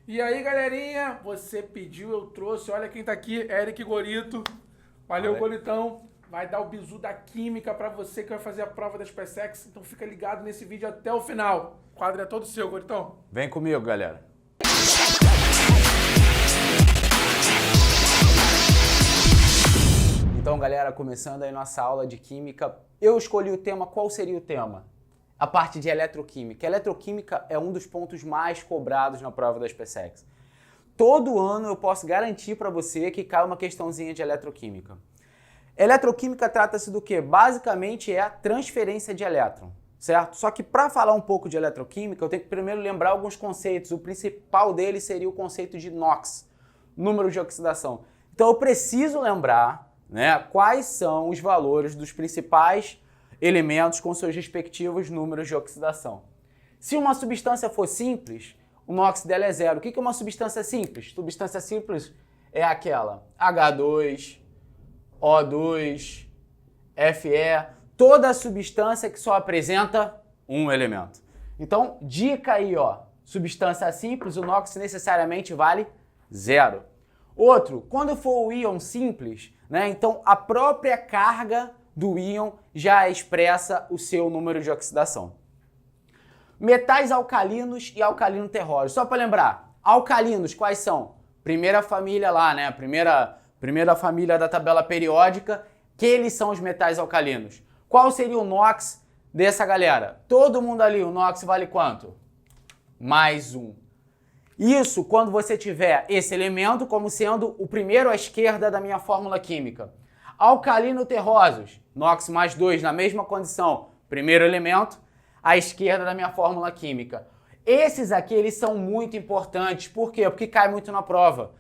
E aí, galerinha, você pediu, eu trouxe. Olha quem tá aqui, Eric Gorito. Valeu, Goritão. Vai dar o bizu da química pra você que vai fazer a prova da SpaceX. Então fica ligado nesse vídeo até o final. O quadro é todo seu, Goritão. Vem comigo, galera. Então, galera, começando aí nossa aula de química, eu escolhi o tema. Qual seria o tema? A parte de eletroquímica. Eletroquímica é um dos pontos mais cobrados na prova da SpaceX. Todo ano eu posso garantir para você que cai uma questãozinha de eletroquímica. Eletroquímica trata-se do quê? Basicamente é a transferência de elétron, certo? Só que para falar um pouco de eletroquímica, eu tenho que primeiro lembrar alguns conceitos. O principal deles seria o conceito de NOx, número de oxidação. Então eu preciso lembrar, né, quais são os valores dos principais elementos com seus respectivos números de oxidação. Se uma substância for simples, o NOx dela é zero. O que é uma substância simples? Substância simples é aquela H2, O2, Fe, toda substância que só apresenta um elemento. Então, dica aí, ó, substância simples, o NOx necessariamente vale zero. Outro, quando for o íon simples, né, então a própria carga do íon já expressa o seu número de oxidação. Metais alcalinos e alcalino terrório. Só para lembrar, alcalinos quais são? Primeira família lá, né? Primeira família da tabela periódica, que eles são os metais alcalinos. Qual seria o NOx dessa galera? Todo mundo ali, o NOx vale quanto? Mais 1. Isso quando você tiver esse elemento como sendo o primeiro à esquerda da minha fórmula química. Alcalino terrosos, NOx mais 2 na mesma condição, primeiro elemento, à esquerda da minha fórmula química. Esses aqui, eles são muito importantes. Por quê? Porque cai muito na prova.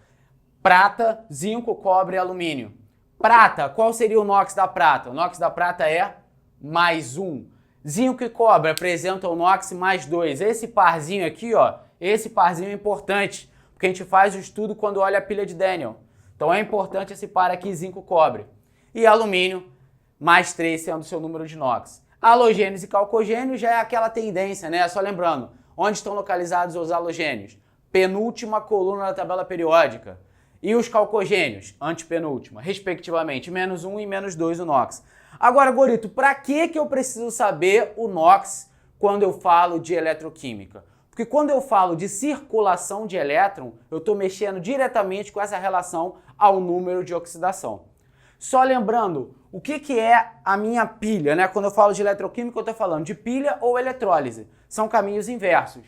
Prata, zinco, cobre e alumínio. Prata, qual seria o NOx da prata? O NOx da prata é mais 1. Zinco e cobre apresentam o NOx mais 2. Esse parzinho aqui, ó, esse parzinho é importante, porque a gente faz o estudo quando olha a pilha de Daniel. Então é importante esse par aqui, zinco, cobre. E alumínio, mais 3 sendo o seu número de NOx. Halogênios e calcogênios já é aquela tendência, né? Só lembrando, onde estão localizados os halogênios? Penúltima coluna da tabela periódica. E os calcogênios? Antepenúltima, respectivamente, menos 1 e menos 2 o NOx. Agora, Gorito, para que eu preciso saber o NOx quando eu falo de eletroquímica? Porque quando eu falo de circulação de elétron, eu estou mexendo diretamente com essa relação ao número de oxidação. Só lembrando, o que é a minha pilha, né? Quando eu falo de eletroquímica, eu estou falando de pilha ou eletrólise. São caminhos inversos.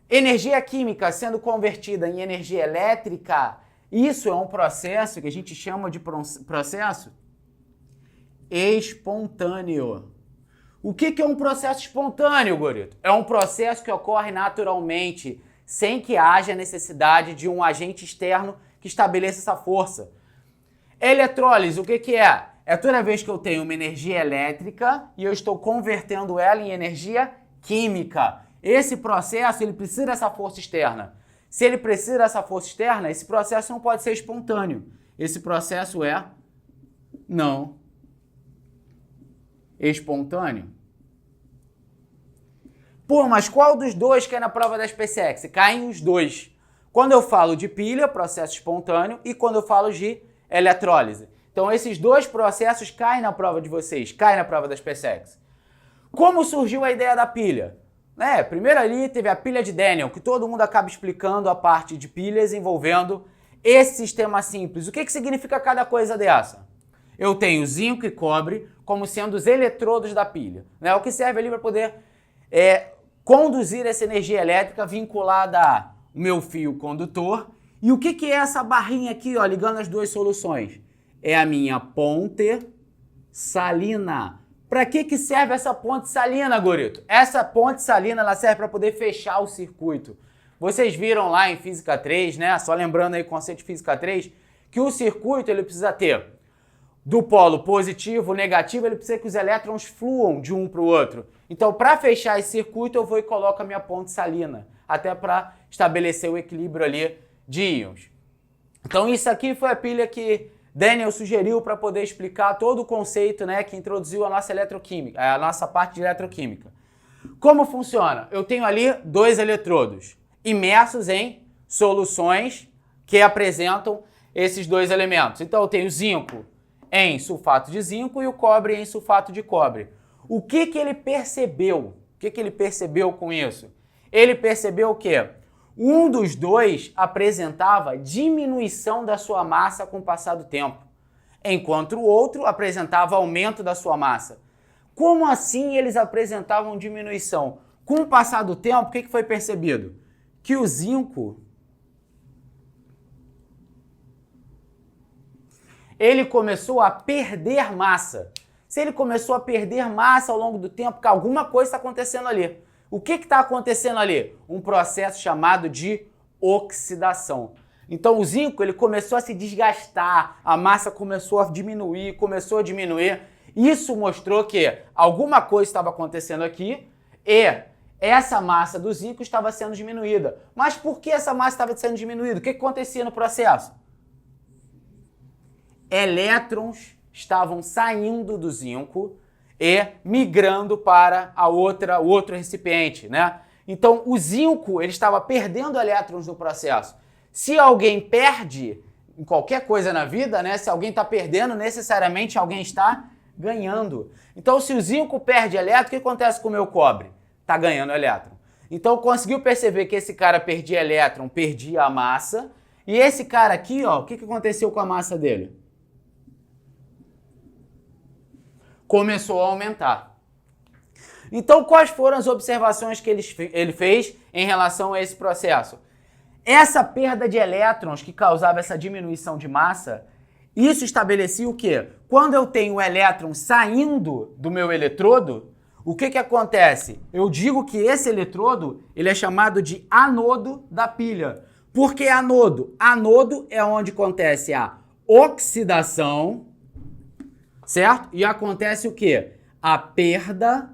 Energia química sendo convertida em energia elétrica, isso é um processo que a gente chama de processo espontâneo. O que é um processo espontâneo, Gorito? É um processo que ocorre naturalmente, sem que haja necessidade de um agente externo que estabeleça essa força. Eletrólise, o que é? É toda vez que eu tenho uma energia elétrica e eu estou convertendo ela em energia química. Esse processo, ele precisa dessa força externa. Se ele precisa dessa força externa, esse processo não pode ser espontâneo. Esse processo é não espontâneo. Pô, mas qual dos dois cai na prova da SpaceX? Caem os dois. Quando eu falo de pilha, processo espontâneo, e quando eu falo de eletrólise. Então esses dois processos caem na prova de vocês, caem na prova da SpaceX. Como surgiu a ideia da pilha? Primeiro ali teve a pilha de Daniel, que todo mundo acaba explicando a parte de pilhas envolvendo esse sistema simples. O que significa cada coisa dessa? Eu tenho zinco e cobre como sendo os eletrodos da pilha, né? O que serve ali para poder conduzir essa energia elétrica vinculada ao meu fio condutor. E o que é essa barrinha aqui, ó, ligando as duas soluções? É a minha ponte salina. Para que serve essa ponte salina, Gorito? Essa ponte salina, ela serve para poder fechar o circuito. Vocês viram lá em Física 3, né? Só lembrando aí o conceito de Física 3, que o circuito ele precisa ter do polo positivo, negativo, ele precisa que os elétrons fluam de um para o outro. Então, para fechar esse circuito, eu vou e coloco a minha ponte salina, até para estabelecer o equilíbrio ali de íons. Então, isso aqui foi a pilha que Daniel sugeriu para poder explicar todo o conceito, né, que introduziu a nossa eletroquímica, a nossa parte de eletroquímica. Como funciona? Eu tenho ali dois eletrodos imersos em soluções que apresentam esses dois elementos. Então eu tenho zinco em sulfato de zinco e o cobre em sulfato de cobre. O que ele percebeu? O que ele percebeu com isso? Ele percebeu que um dos dois apresentava diminuição da sua massa com o passar do tempo, enquanto o outro apresentava aumento da sua massa. Como assim eles apresentavam diminuição? Com o passar do tempo, o que foi percebido? Que o zinco ele começou a perder massa. Se ele começou a perder massa ao longo do tempo, porque alguma coisa está acontecendo ali. O que está acontecendo ali? Um processo chamado de oxidação. Então o zinco ele começou a se desgastar, a massa começou a diminuir. Isso mostrou que alguma coisa estava acontecendo aqui e essa massa do zinco estava sendo diminuída. Mas por que essa massa estava sendo diminuída? O que acontecia no processo? Elétrons estavam saindo do zinco e migrando para o outro recipiente, né? Então, o zinco ele estava perdendo elétrons no processo. Se alguém perde em qualquer coisa na vida, né? Se alguém está perdendo, necessariamente alguém está ganhando. Então, se o zinco perde elétron, o que acontece com o meu cobre? Está ganhando elétron. Então, conseguiu perceber que esse cara perdia elétron, perdia a massa. E esse cara aqui, ó, o que aconteceu com a massa dele? Começou a aumentar. Então, quais foram as observações que ele fez em relação a esse processo? Essa perda de elétrons que causava essa diminuição de massa, isso estabelecia o quê? Quando eu tenho o elétron saindo do meu eletrodo, o que acontece? Eu digo que esse eletrodo ele é chamado de anodo da pilha. Por que anodo? Anodo é onde acontece a oxidação, certo? E acontece o quê? A perda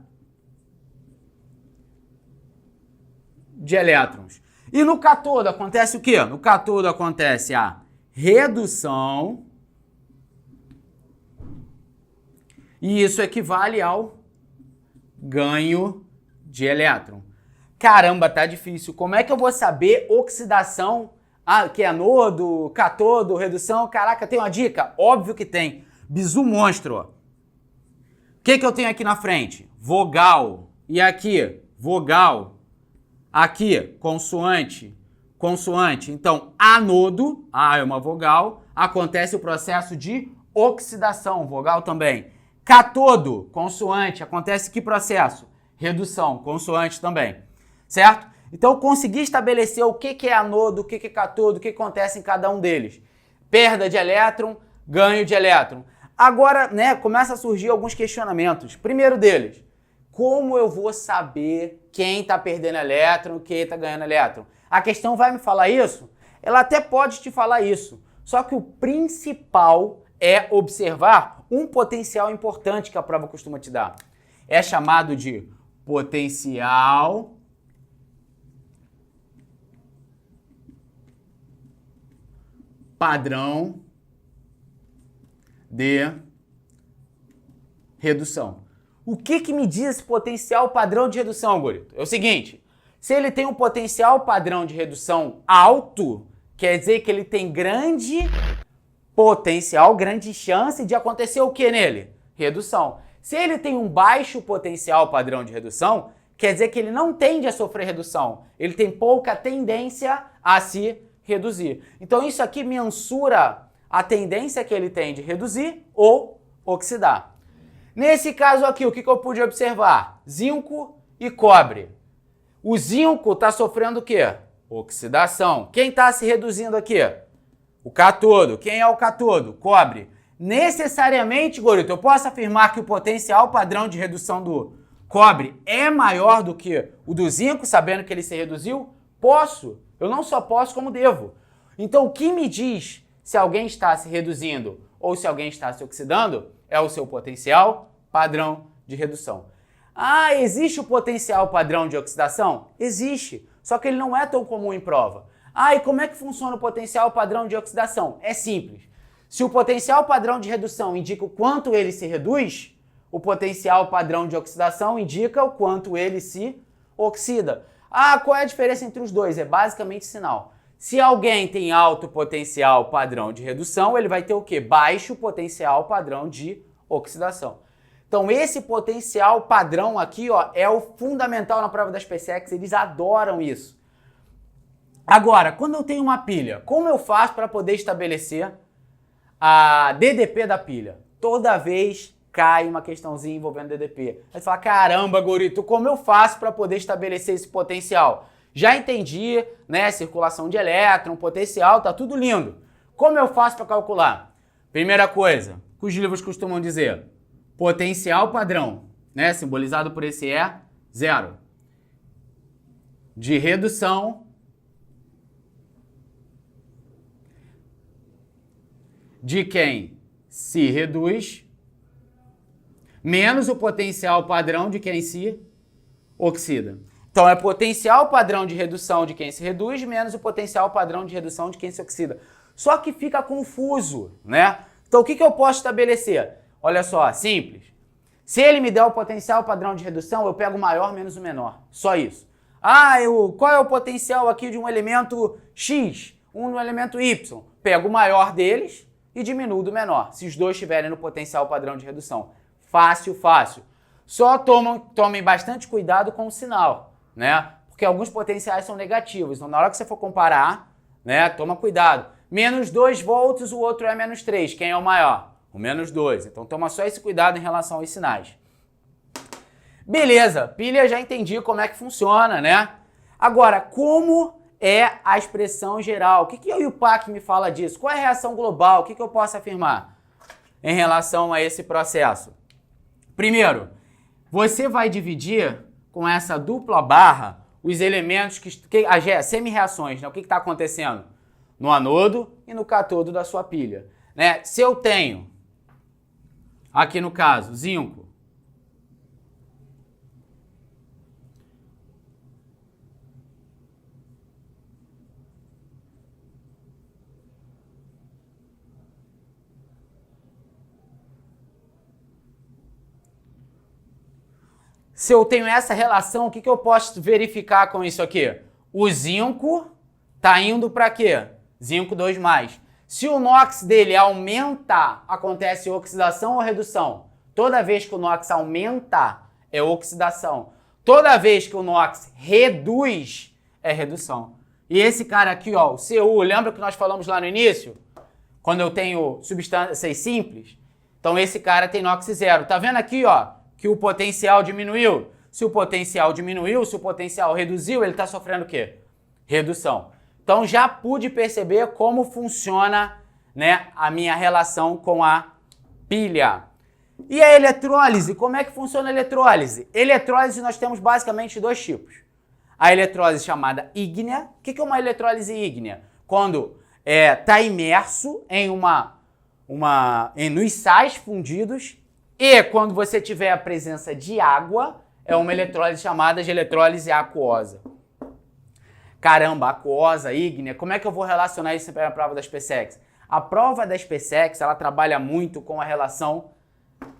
de elétrons. E no cátodo acontece o quê? No cátodo acontece a redução. E isso equivale ao ganho de elétron. Caramba, tá difícil. Como é que eu vou saber oxidação, que é anodo, cátodo, redução? Caraca, tem uma dica? Óbvio que tem. Bizu monstro. O que eu tenho aqui na frente? Vogal. E aqui? Vogal. Aqui, consoante. Consoante. Então, anodo, A é uma vogal, acontece o processo de oxidação, vogal também. Cátodo, consoante, acontece que processo? Redução, consoante também. Certo? Então, eu consegui estabelecer o que é anodo, o que é cátodo, o que acontece em cada um deles. Perda de elétron, ganho de elétron. Agora, né, começa a surgir alguns questionamentos. Primeiro deles, como eu vou saber quem está perdendo elétron, quem está ganhando elétron? A questão vai me falar isso? Ela até pode te falar isso. Só que o principal é observar um potencial importante que a prova costuma te dar. É chamado de potencial padrão de redução. O que me diz esse potencial padrão de redução, Gorito? É o seguinte, se ele tem um potencial padrão de redução alto, quer dizer que ele tem grande potencial, grande chance de acontecer o que nele? Redução. Se ele tem um baixo potencial padrão de redução, quer dizer que ele não tende a sofrer redução. Ele tem pouca tendência a se reduzir. Então isso aqui mensura a tendência que ele tem de reduzir ou oxidar. Nesse caso aqui, o que eu pude observar? Zinco e cobre. O zinco está sofrendo o quê? Oxidação. Quem está se reduzindo aqui? O cátodo. Quem é o cátodo? Cobre. Necessariamente, Gorito, eu posso afirmar que o potencial padrão de redução do cobre é maior do que o do zinco, sabendo que ele se reduziu? Posso. Eu não só posso, como devo. Então, o que me diz se alguém está se reduzindo ou se alguém está se oxidando é o seu potencial padrão de redução. Ah, existe o potencial padrão de oxidação? Existe, só que ele não é tão comum em prova. Ah, e como é que funciona o potencial padrão de oxidação? É simples. Se o potencial padrão de redução indica o quanto ele se reduz, o potencial padrão de oxidação indica o quanto ele se oxida. Ah, qual é a diferença entre os dois? É basicamente sinal. Se alguém tem alto potencial padrão de redução, ele vai ter o quê? Baixo potencial padrão de oxidação. Então, esse potencial padrão aqui, ó, é o fundamental na prova da SpaceX, eles adoram isso. Agora, quando eu tenho uma pilha, como eu faço para poder estabelecer a DDP da pilha? Toda vez cai uma questãozinha envolvendo DDP. Aí você fala, caramba, Gorito, como eu faço para poder estabelecer esse potencial? Já entendi, né, circulação de elétron, potencial, tá tudo lindo. Como eu faço para calcular? Primeira coisa, que os livros costumam dizer, potencial padrão, né, simbolizado por esse E, 0. De redução de quem se reduz, menos o potencial padrão de quem se oxida. Então, é potencial padrão de redução de quem se reduz, menos o potencial padrão de redução de quem se oxida. Só que fica confuso, né? Então, o que eu posso estabelecer? Olha só, simples. Se ele me der o potencial padrão de redução, eu pego o maior menos o menor. Só isso. Qual é o potencial aqui de um elemento X, um elemento Y? Pego o maior deles e diminuo do menor, se os dois estiverem no potencial padrão de redução. Fácil, fácil. Só tomem bastante cuidado com o sinal, né? Porque alguns potenciais são negativos. Então, na hora que você for comparar, né, toma cuidado. Menos 2 volts, o outro é menos 3. Quem é o maior? O menos 2. Então, toma só esse cuidado em relação aos sinais. Beleza, pilha já entendi como é que funciona, né? Agora, como é a expressão geral? O que o IUPAC me fala disso? Qual é a reação global? O que eu posso afirmar em relação a esse processo? Primeiro, você vai dividir com essa dupla barra os elementos as semi-reações, né? O que está acontecendo no anodo e no cátodo da sua pilha, né? Se eu tenho, aqui no caso, zinco, se eu tenho essa relação, o que eu posso verificar com isso aqui? O zinco está indo para quê? Zinco 2+. Se o NOx dele aumenta, acontece oxidação ou redução? Toda vez que o NOx aumenta, é oxidação. Toda vez que o NOx reduz, é redução. E esse cara aqui, ó, o Cu, lembra que nós falamos lá no início? Quando eu tenho substâncias simples? Então esse cara tem NOx 0. Tá vendo aqui, ó? Que o potencial diminuiu. Se o potencial diminuiu, se o potencial reduziu, ele está sofrendo o quê? Redução. Então já pude perceber como funciona, né, a minha relação com a pilha. E a eletrólise? Como é que funciona a eletrólise? Eletrólise nós temos basicamente 2 tipos. A eletrólise chamada ígnea. O que é uma eletrólise ígnea? Quando está imerso em nos sais fundidos. E quando você tiver a presença de água, é uma eletrólise chamada de eletrólise aquosa. Caramba, aquosa, ígnea, como é que eu vou relacionar isso para a prova da SpaceX? A prova da SpaceX, ela trabalha muito com a relação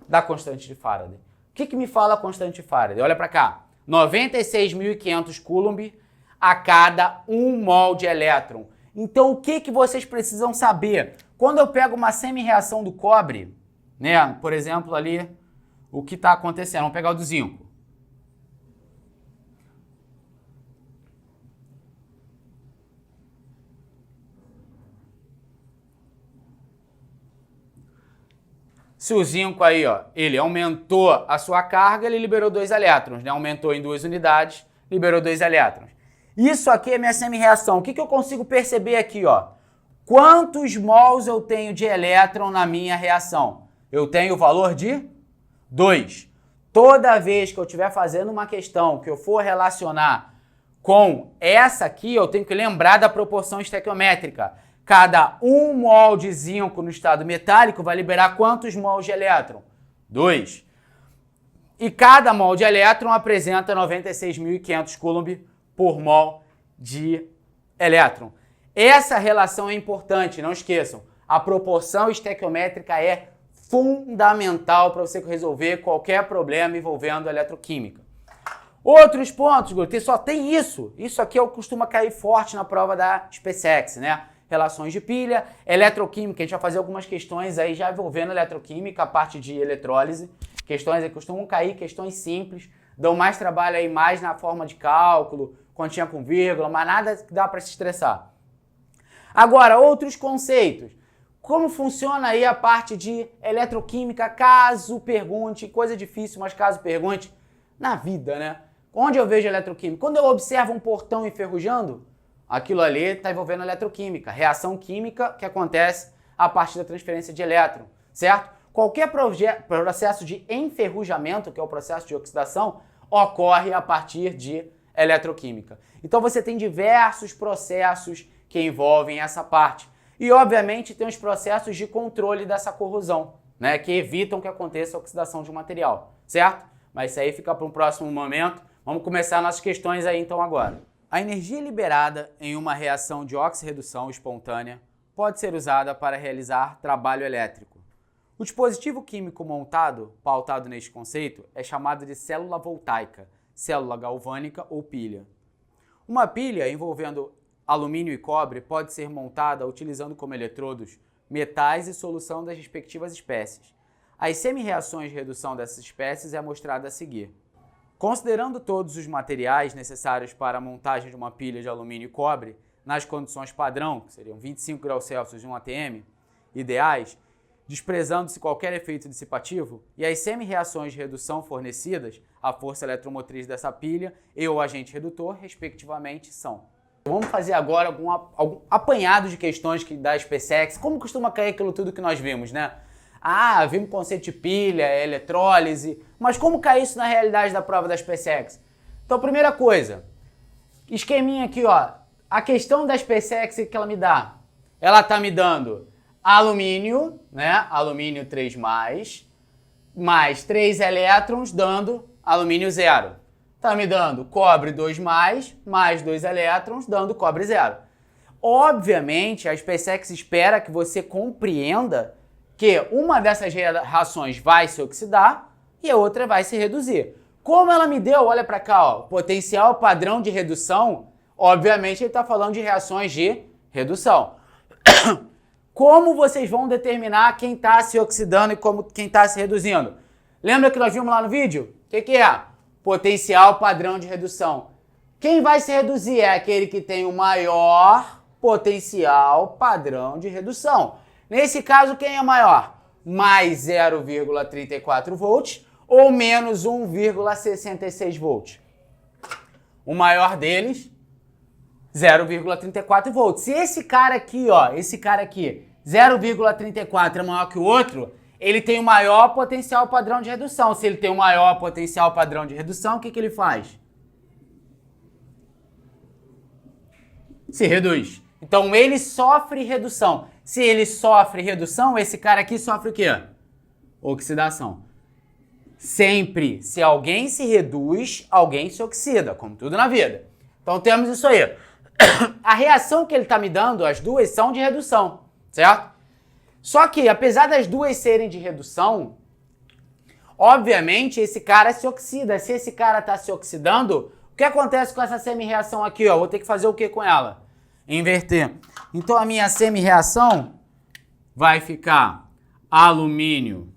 da constante de Faraday. O que me fala a constante de Faraday? Olha para cá, 96.500 Coulomb a cada 1 mol de elétron. Então, o que vocês precisam saber? Quando eu pego uma semi-reação do cobre, né? Por exemplo, ali, o que está acontecendo. Vamos pegar o do zinco. Se o zinco aí, ó, ele aumentou a sua carga, ele liberou 2 elétrons, né? Aumentou em 2 unidades, liberou 2 elétrons. Isso aqui é minha semi-reação. O que eu consigo perceber aqui, ó? Quantos mols eu tenho de elétron na minha reação? Eu tenho o valor de 2. Toda vez que eu estiver fazendo uma questão que eu for relacionar com essa aqui, eu tenho que lembrar da proporção estequiométrica. Cada 1 mol de zinco no estado metálico vai liberar quantos mols de elétron? 2. E cada mol de elétron apresenta 96.500 Coulomb por mol de elétron. Essa relação é importante, não esqueçam. A proporção estequiométrica é fundamental para você resolver qualquer problema envolvendo eletroquímica. Outros pontos, Gorito, só tem isso. Isso aqui costuma cair forte na prova da SpaceX, né? Relações de pilha, eletroquímica, a gente vai fazer algumas questões aí já envolvendo eletroquímica, a parte de eletrólise. Questões aí costumam cair, questões simples, dão mais trabalho aí mais na forma de cálculo, continha com vírgula, mas nada que dá para se estressar. Agora, outros conceitos. Como funciona aí a parte de eletroquímica, caso pergunte, coisa difícil, mas caso pergunte, na vida, né? Onde eu vejo eletroquímica? Quando eu observo um portão enferrujando, aquilo ali está envolvendo eletroquímica, reação química que acontece a partir da transferência de elétron, certo? Qualquer processo de enferrujamento, que é o processo de oxidação, ocorre a partir de eletroquímica. Então você tem diversos processos que envolvem essa parte. E obviamente tem os processos de controle dessa corrosão, né, que evitam que aconteça a oxidação de um material, certo? Mas isso aí fica para um próximo momento. Vamos começar nossas questões aí então agora. A energia liberada em uma reação de oxirredução espontânea pode ser usada para realizar trabalho elétrico. O dispositivo químico montado, pautado neste conceito, é chamado de célula voltaica, célula galvânica ou pilha. Uma pilha envolvendo alumínio e cobre pode ser montada utilizando como eletrodos metais e solução das respectivas espécies. As semi-reações de redução dessas espécies é mostrada a seguir. Considerando todos os materiais necessários para a montagem de uma pilha de alumínio e cobre, nas condições padrão, que seriam 25 graus Celsius e 1 atm, ideais, desprezando-se qualquer efeito dissipativo, e as semi-reações de redução fornecidas, a força eletromotriz dessa pilha e o agente redutor, respectivamente, são. Vamos fazer agora algum apanhado de questões da SpaceX, como costuma cair aquilo tudo que nós vimos, né? Ah, vimos conceito de pilha, eletrólise, mas como cai isso na realidade da prova da SpaceX? Então, primeira coisa, esqueminha aqui, ó, a questão da SpaceX que ela me dá, ela tá me dando alumínio, né, alumínio 3+, mais 3 elétrons, dando alumínio 0. Tá me dando cobre 2+, mais 2 elétrons, dando cobre 0. Obviamente, a SpaceX espera que você compreenda que uma dessas reações vai se oxidar e a outra vai se reduzir. Como ela me deu, olha para cá, ó, potencial padrão de redução, obviamente ele está falando de reações de redução. Como vocês vão determinar quem está se oxidando e quem está se reduzindo? Lembra que nós vimos lá no vídeo? O que é? Potencial padrão de redução. Quem vai se reduzir é aquele que tem o maior potencial padrão de redução. Nesse caso, quem é maior? Mais 0,34 volts ou menos 1,66 volts? O maior deles, 0,34 volts. Se esse cara aqui, ó, 0,34 é maior que o outro, ele tem o maior potencial padrão de redução. Se ele tem o maior potencial padrão de redução, o que ele faz? Se reduz. Então ele sofre redução. Se ele sofre redução, esse cara aqui sofre o quê? Oxidação. Sempre, se alguém se reduz, alguém se oxida, como tudo na vida. Então temos isso aí. A reação que ele está me dando, as duas são de redução, certo? Só que, apesar das duas serem de redução, obviamente esse cara se oxida. Se esse cara está se oxidando, o que acontece com essa semi-reação aqui? Ó? Vou ter que fazer o que com ela? Inverter. Então a minha semi-reação vai ficar alumínio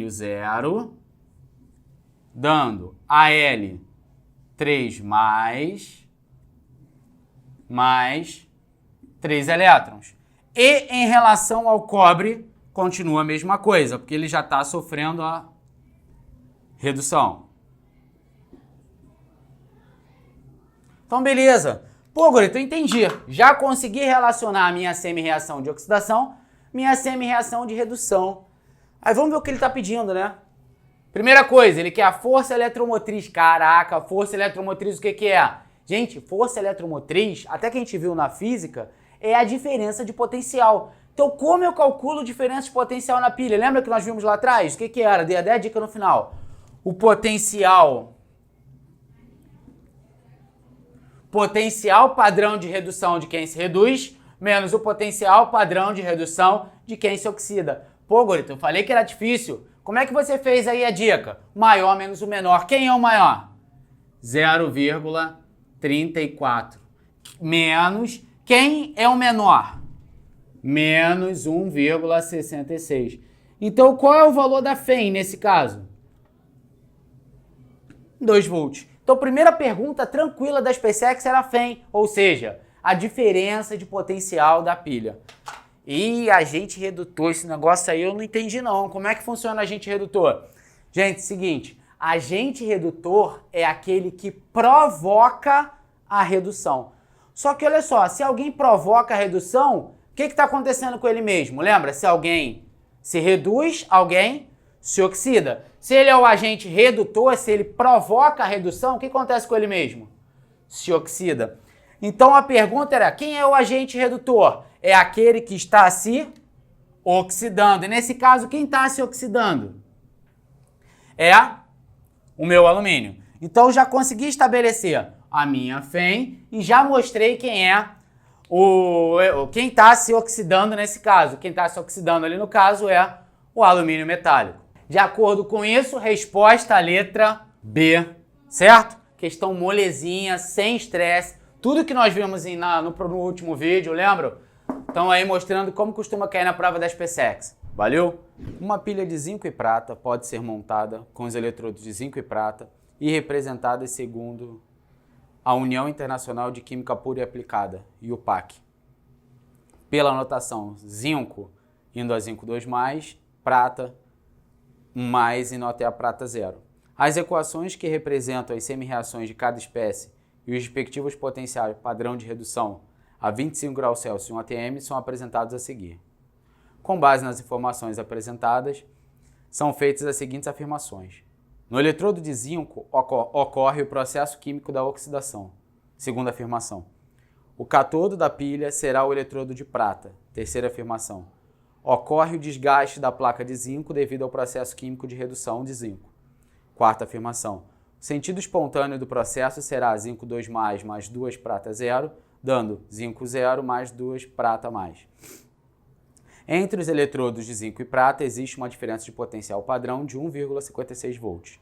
0, dando Al3+, mais 3 elétrons. E em relação ao cobre, continua a mesma coisa, porque ele já está sofrendo a redução. Então, beleza. Pô, Gorito, eu entendi. Já consegui relacionar a minha semi-reação de oxidação, minha semi-reação de redução. Aí vamos ver o que ele está pedindo, né? Primeira coisa, ele quer a força eletromotriz. Caraca, força eletromotriz o que é? Gente, força eletromotriz, até que a gente viu na física, é a diferença de potencial. Então, como eu calculo diferença de potencial na pilha? Lembra que nós vimos lá atrás? O que era? Dei até a dica no final. O potencial padrão de redução de quem se reduz, menos o potencial padrão de redução de quem se oxida. Pô, Gorito, eu falei que era difícil. Como é que você fez aí a dica? Maior menos o menor. Quem é o maior? 0,34. Menos, quem é o menor? Menos 1,66. Então, qual é o valor da FEM nesse caso? 2 volts. Então, primeira pergunta tranquila da SpaceX era a FEM, ou seja, a diferença de potencial da pilha. E agente redutor, esse negócio aí eu não entendi não. Como é que funciona agente redutor? Gente, seguinte, agente redutor é aquele que provoca a redução. Só que olha só, se alguém provoca a redução, o que está acontecendo com ele mesmo? Lembra? Se alguém se reduz, alguém se oxida. Se ele é o agente redutor, se ele provoca a redução, o que acontece com ele mesmo? Se oxida. Então a pergunta era, quem é o agente redutor? É aquele que está se oxidando. E nesse caso, quem está se oxidando? É o meu alumínio. Então já consegui estabelecer a minha FEM e já mostrei quem é quem está se oxidando nesse caso. Quem está se oxidando ali no caso é o alumínio metálico. De acordo com isso, resposta à letra B, certo? Questão molezinha, sem estresse. Tudo que nós vimos no último vídeo, lembram? Estão aí mostrando como costuma cair na prova da SpaceX. Valeu? Uma pilha de zinco e prata pode ser montada com os eletrodos de zinco e prata e representada segundo a União Internacional de Química Pura e Aplicada, UPAC. Pela notação zinco indo a zinco 2+, prata 1+, indo até a prata 0. As equações que representam as semi-reações de cada espécie e os respectivos potenciais padrão de redução a 25 graus Celsius e 1 atm são apresentados a seguir. Com base nas informações apresentadas, são feitas as seguintes afirmações. No eletrodo de zinco ocorre o processo químico da oxidação. Segunda afirmação. O cátodo da pilha será o eletrodo de prata. Terceira afirmação. Ocorre o desgaste da placa de zinco devido ao processo químico de redução de zinco. Quarta afirmação. O sentido espontâneo do processo será zinco 2+, mais 2 prata 0, dando zinco 0 mais 2 prata mais. Entre os eletrodos de zinco e prata existe uma diferença de potencial padrão de 1,56 volts.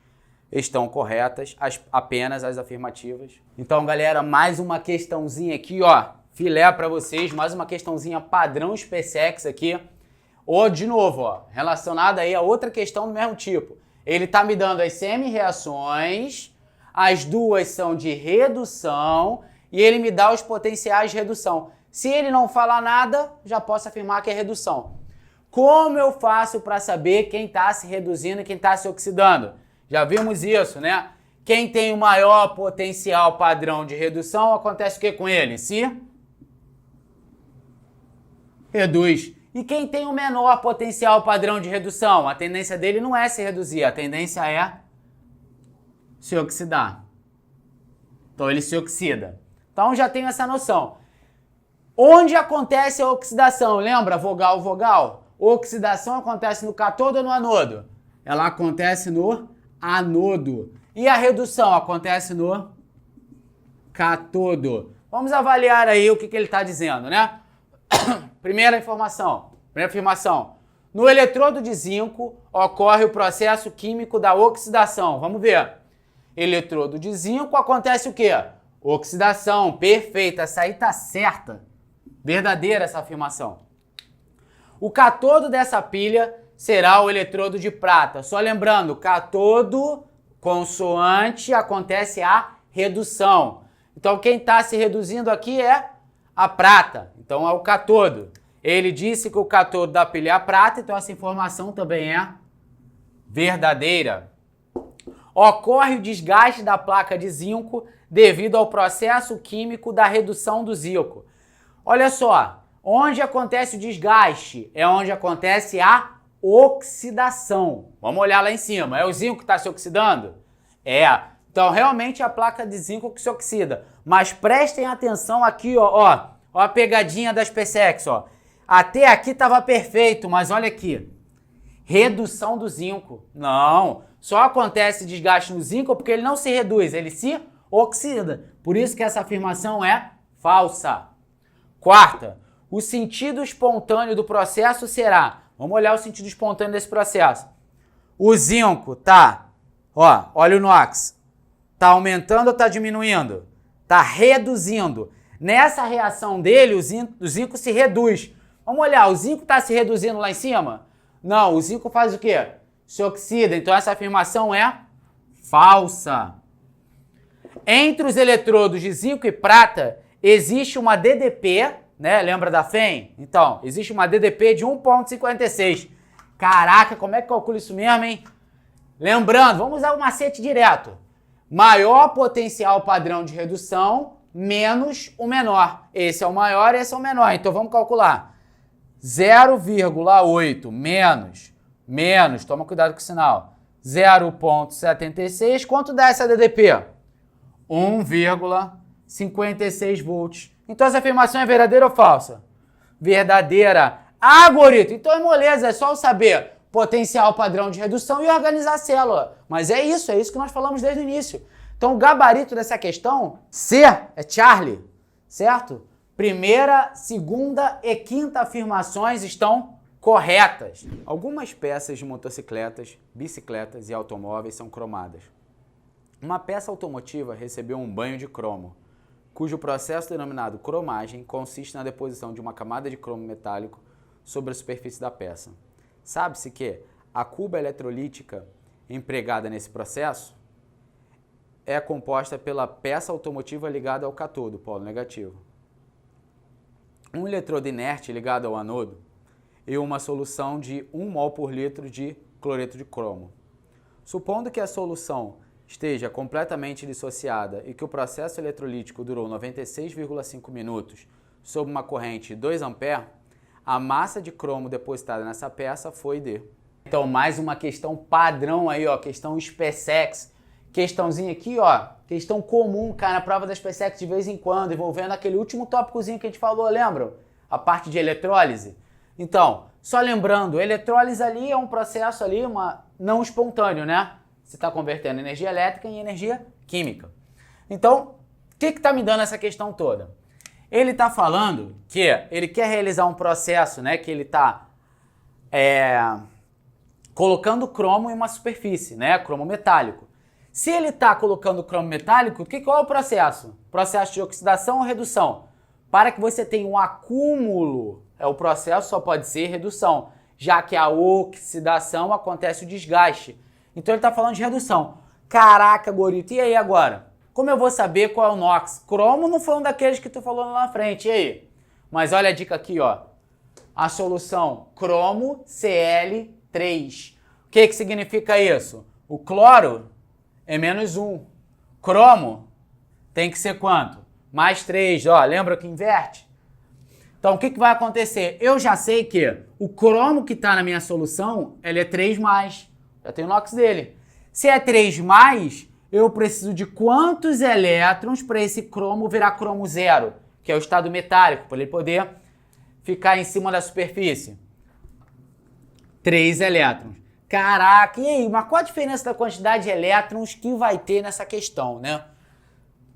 Estão corretas apenas as afirmativas. Então, galera, mais uma questãozinha aqui, ó, filé para vocês, mais uma questãozinha padrão SpaceX aqui. Ou, de novo, ó, relacionada aí a outra questão do mesmo tipo. Ele tá me dando as semi-reações, as duas são de redução e ele me dá os potenciais de redução. Se ele não falar nada, já posso afirmar que é redução. Como eu faço para saber quem está se reduzindo e quem está se oxidando? Já vimos isso, né? Quem tem o maior potencial padrão de redução, acontece o que com ele? Se reduz. E quem tem o menor potencial padrão de redução? A tendência dele não é se reduzir, a tendência é se oxidar. Então ele se oxida. Então já tenho essa noção. Onde acontece a oxidação? Lembra? Vogal, vogal. Oxidação acontece no cátodo ou no anodo? Ela acontece no anodo. E a redução acontece no cátodo. Vamos avaliar aí o que ele está dizendo, né? Primeira afirmação. No eletrodo de zinco ocorre o processo químico da oxidação. Vamos ver. Eletrodo de zinco acontece o quê? Oxidação. Perfeito. Essa aí tá certa. Verdadeira essa afirmação. O cátodo dessa pilha será o eletrodo de prata. Só lembrando, cátodo, consoante, acontece a redução. Então quem está se reduzindo aqui é a prata. Então é o cátodo. Ele disse que o cátodo da pilha é a prata, então essa informação também é verdadeira. Ocorre o desgaste da placa de zinco devido ao processo químico da redução do zinco. Olha só, onde acontece o desgaste é onde acontece a oxidação. Vamos olhar lá em cima. É o zinco que está se oxidando? É. Então, realmente é a placa de zinco que se oxida. Mas prestem atenção aqui, ó a pegadinha da SpaceX, ó. Até aqui estava perfeito, mas olha aqui. Redução do zinco. Não, só acontece desgaste no zinco porque ele não se reduz, ele se oxida. Por isso que essa afirmação é falsa. Quarta, o sentido espontâneo do processo será... Vamos olhar o sentido espontâneo desse processo. O zinco tá, ó, olha o NOx, tá aumentando ou tá diminuindo? Tá reduzindo. Nessa reação dele, o zinco se reduz. Vamos olhar, o zinco tá se reduzindo lá em cima? Não, o zinco faz o quê? Se oxida, então essa afirmação é falsa. Entre os eletrodos de zinco e prata, existe uma DDP, né? Lembra da FEM? Então, existe uma DDP de 1,56. Caraca, como é que calcula isso mesmo, hein? Lembrando, vamos usar o macete direto. Maior potencial padrão de redução menos o menor. Esse é o maior e esse é o menor. Então, vamos calcular. 0,8 menos, toma cuidado com o sinal, 0,76, quanto dá essa DDP? 1,56 volts. Então essa afirmação é verdadeira ou falsa? Verdadeira. Ah, Gorito, então é moleza, é só eu saber potencial padrão de redução e organizar a célula. Mas é isso que nós falamos desde o início. Então o gabarito dessa questão, C, é Charlie, certo? Primeira, segunda e quinta afirmações estão corretas. Algumas peças de motocicletas, bicicletas e automóveis são cromadas. Uma peça automotiva recebeu um banho de cromo, cujo processo denominado cromagem consiste na deposição de uma camada de cromo metálico sobre a superfície da peça. Sabe-se que a cuba eletrolítica empregada nesse processo é composta pela peça automotiva ligada ao catodo, polo negativo, um eletrodo inerte ligado ao anodo e uma solução de 1 mol por litro de cloreto de cromo. Supondo que a solução esteja completamente dissociada e que o processo eletrolítico durou 96,5 minutos sob uma corrente de 2 A, a massa de cromo depositada nessa peça foi de... Então, mais uma questão padrão aí, ó, questão SpaceX. Questãozinha aqui, ó, questão comum, cara, na prova da SpaceX de vez em quando, envolvendo aquele último tópicozinho que a gente falou, lembram? A parte de eletrólise. Então, só lembrando, eletrólise ali é um processo ali, não espontâneo, né? Você está convertendo energia elétrica em energia química. Então, o que está me dando essa questão toda? Ele está falando que ele quer realizar um processo, né? Que ele está colocando cromo em uma superfície, né? Cromo metálico. Se ele está colocando cromo metálico, qual é o processo? Processo de oxidação ou redução? Para que você tenha um acúmulo, o processo só pode ser redução, já que a oxidação acontece o desgaste. Então ele está falando de redução. Caraca, Gorito, e aí agora? Como eu vou saber qual é o NOx? Cromo não foi um daqueles que tu falou lá na frente, e aí? Mas olha a dica aqui, ó. A solução cromo Cl3. O que significa isso? O cloro é -1. Cromo tem que ser quanto? +3, ó. Lembra que inverte? Então, o que vai acontecer? Eu já sei que o cromo que está na minha solução, ele é 3+. Já tem o NOx dele. Se é 3+, eu preciso de quantos elétrons para esse cromo virar cromo zero, que é o estado metálico, para ele poder ficar em cima da superfície? 3 elétrons. Caraca, e aí? Mas qual a diferença da quantidade de elétrons que vai ter nessa questão, né?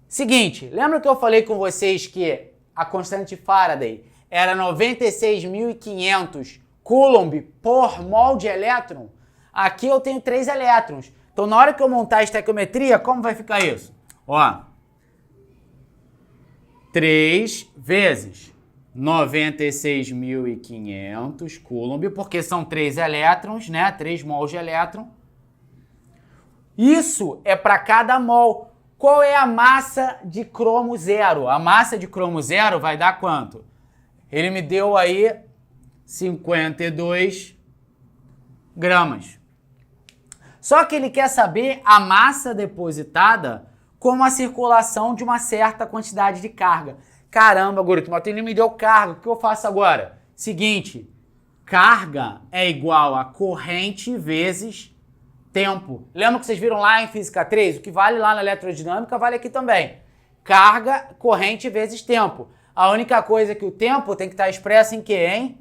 Seguinte, lembra que eu falei com vocês que a constante de Faraday era 96.500 Coulomb por mol de elétron? Aqui eu tenho 3 elétrons. Então, na hora que eu montar a estequiometria, como vai ficar isso? Ó, 3 vezes 96.500 Coulomb, porque são 3 elétrons, né? 3 mols de elétron. Isso é para cada mol. Qual é a massa de cromo zero? A massa de cromo zero vai dar quanto? Ele me deu aí 52 gramas. Só que ele quer saber a massa depositada com a circulação de uma certa quantidade de carga. Caramba, Gorito, mas ele me deu carga, o que eu faço agora? Seguinte, carga é igual a corrente vezes tempo. Lembra que vocês viram lá em Física 3? O que vale lá na eletrodinâmica vale aqui também. Carga, corrente vezes tempo. A única coisa é que o tempo tem que estar expresso em quê, hein?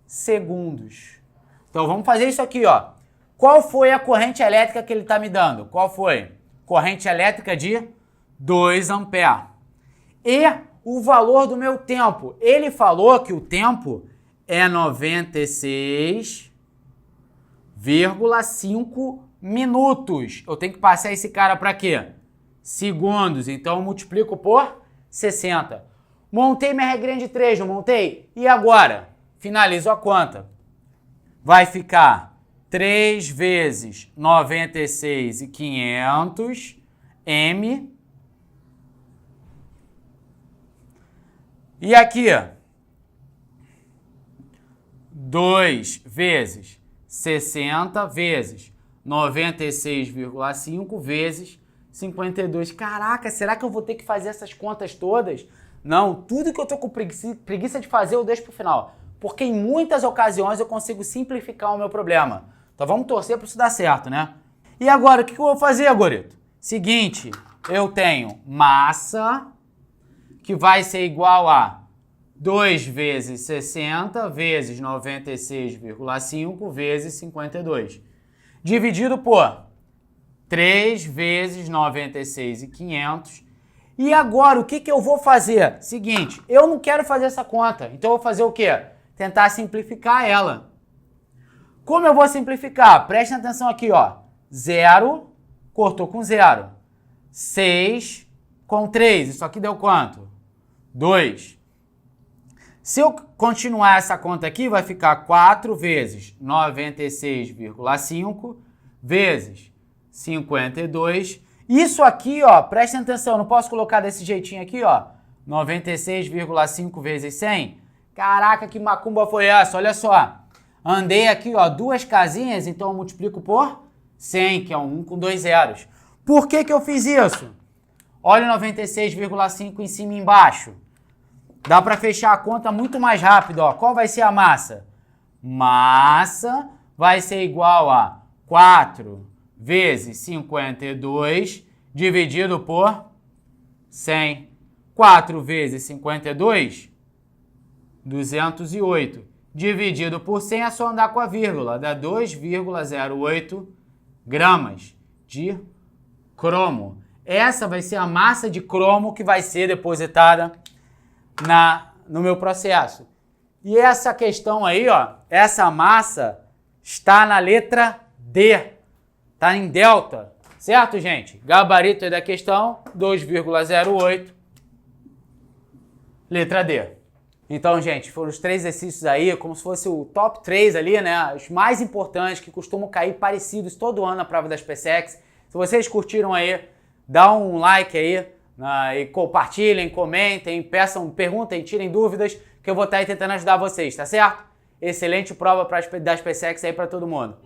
Segundos. Então vamos fazer isso aqui, ó. Qual foi a corrente elétrica que ele está me dando? Qual foi? Corrente elétrica de 2 A. E o valor do meu tempo. Ele falou que o tempo é 96 6,5 minutos. Eu tenho que passar esse cara para quê? Segundos. Então eu multiplico por 60. Montei minha regrinha de 3, não montei? E agora? Finalizo a conta. Vai ficar 3 vezes 96.500 M. E aqui, 2 vezes 60 vezes 96,5 vezes 52. Caraca, será que eu vou ter que fazer essas contas todas? Não, tudo que eu tô com preguiça de fazer eu deixo pro final. Porque em muitas ocasiões eu consigo simplificar o meu problema. Então vamos torcer para isso dar certo, né? E agora, o que eu vou fazer, Gorito? Seguinte, eu tenho massa, que vai ser igual a 2 vezes 60 vezes 96,5 vezes 52. Dividido por 3 vezes 96.500. E agora, o que eu vou fazer? Seguinte, eu não quero fazer essa conta. Então eu vou fazer o quê? Tentar simplificar ela. Como eu vou simplificar? Prestem atenção aqui, ó. 0, cortou com 0. 6 com 3. Isso aqui deu quanto? 2. Se eu continuar essa conta aqui, vai ficar 4 vezes 96,5 vezes 52. Isso aqui, ó, prestem atenção, não posso colocar desse jeitinho aqui, ó. 96,5 vezes 100. Caraca, que macumba foi essa? Olha só. Andei aqui, ó, 2 casinhas, então eu multiplico por 100, que é 1 com 2 zeros. Por que eu fiz isso? Olha o 96,5 em cima e embaixo. Dá para fechar a conta muito mais rápido, ó. Qual vai ser a massa? Massa vai ser igual a 4 vezes 52 dividido por 100. 4 vezes 52, 208. Dividido por 100 é só andar com a vírgula. Dá 2,08 gramas de cromo. Essa vai ser a massa de cromo que vai ser depositada no meu processo. E essa questão aí, ó, essa massa está na letra D. Está em delta, certo, gente? Gabarito aí da questão, 2,08, letra D. Então, gente, foram os 3 exercícios aí, como se fosse o top 3 ali, né? Os mais importantes que costumam cair parecidos todo ano na prova das PSEX. Se vocês curtiram aí, dá um like aí, e compartilhem, comentem, peçam, perguntem, tirem dúvidas, que eu vou estar aí tentando ajudar vocês, tá certo? Excelente prova das PSEX aí para todo mundo.